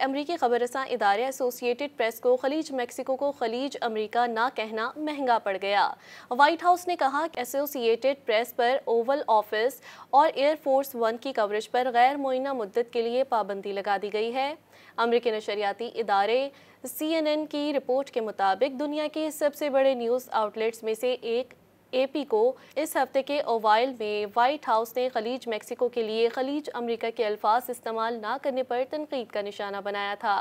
अमरीकी खबररसां इदारे associated press को खलीज मैक्सिको को खलीज अमरीका ना कहना महंगा पड़ गया। व्हाइट हाउस ने कहा कि एसोसिएटेड प्रेस पर ओवल ऑफिस और एयरफोर्स वन की कवरेज पर गैर मुअय्यना मुद्दत के लिए पाबंदी लगा दी गई है। अमरीकी नशरियाती इदारे CNN की रिपोर्ट के मुताबिक दुनिया के सबसे बड़े न्यूज़ आउटलेट्स में से एक AP को इस हफ्ते के ओवाइल में व्हाइट हाउस ने खलीज मैक्सिको के लिए खलीज अमरीका के अल्फाज इस्तेमाल ना करने पर तनकीद का निशाना बनाया था।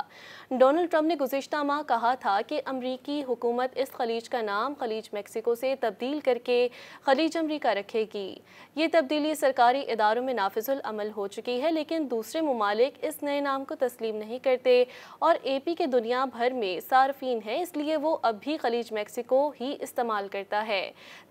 डोनाल्ड ट्रंप ने गुज़िश्ता माह कहा था कि अमरीकी हुकूमत इस खलीज का नाम खलीज मैक्सिको से तब्दील करके खलीज अमरीका रखेगी। ये तब्दीली सरकारी इदारों में नाफिजुल अमल हो चुकी है, लेकिन दूसरे ममालिक इस नए नाम को तस्लीम नहीं करते और AP के दुनिया भर में सार्फिन है, इसलिए वो अब भी खलीज मैक्सिको ही इस्तेमाल करता है।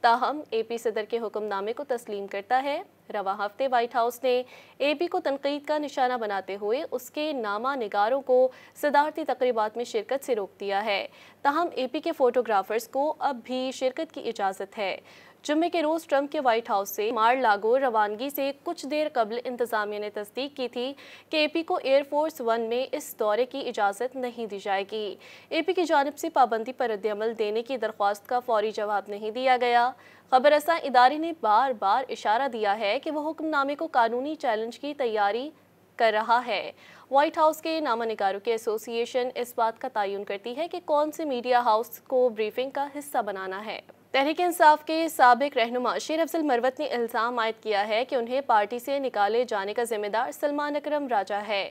ताहम AP सदर के हुक्मनामे को तस्लीम करता है। रवा हफ्ते व्हाइट हाउस ने AP को तनकीद का निशाना बनाते हुए उसके नामा निगारों को सदारती तकरीबात में शिरकत से रोक दिया है। ताहम AP के फोटोग्राफर्स को अब भी शिरकत की इजाज़त है। जुम्मे के रोज़ ट्रंप के व्हाइट हाउस से मार लागो रवानगी से कुछ देर कबल इंतज़ामिया ने तस्दीक की थी कि AP को एयरफोर्स वन में इस दौरे की इजाज़त नहीं दी जाएगी। AP की जानिब से पाबंदी पर रद्द-ए-अमल देने की दरख्वास्त का फौरी जवाब नहीं दिया गया। खबररसां इदारे ने बार बार इशारा दिया है कि वह हुक्मनामे को कानूनी चैलेंज की तैयारी कर रहा है। व्हाइट हाउस के नामानिगारों की एसोसिएशन इस बात का तयन करती है कि कौन से मीडिया हाउस को ब्रीफिंग का हिस्सा बनाना है। तहरीक-ए-इंसाफ के साबिक रहनुमा शेर अफजल मरवत ने इल्ज़ाम आयद किया है कि उन्हें पार्टी से निकाले जाने का जिम्मेदार सलमान अकरम राजा है।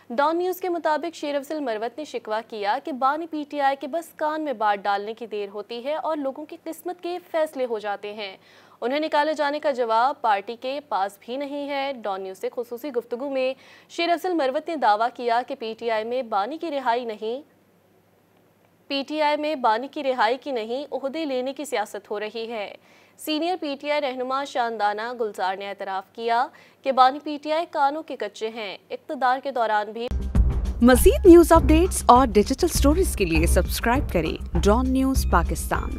डॉन न्यूज़ के मुताबिक शेर अफजल मरवत ने शिकवा किया कि बानी PTI के बस कान में बात डालने की देर होती है और लोगों की किस्मत के फैसले हो जाते हैं। उन्हें निकाले जाने का जवाब पार्टी के पास भी नहीं है। डॉन न्यूज़ से खुसूसी गुफ्तगू में शेर अफजल मरवत ने दावा किया कि PTI में बानी की रिहाई की नहीं ओहदे लेने की सियासत हो रही है। सीनियर PTI रहनुमा शानदाना गुलजार ने एतराफ़ किया कि बानी PTI कानों के कच्चे हैं। इक़्तिदार के दौरान भी मज़ीद न्यूज़ अपडेट्स और डिजिटल स्टोरीज के लिए सब्सक्राइब करें डॉन न्यूज़ पाकिस्तान।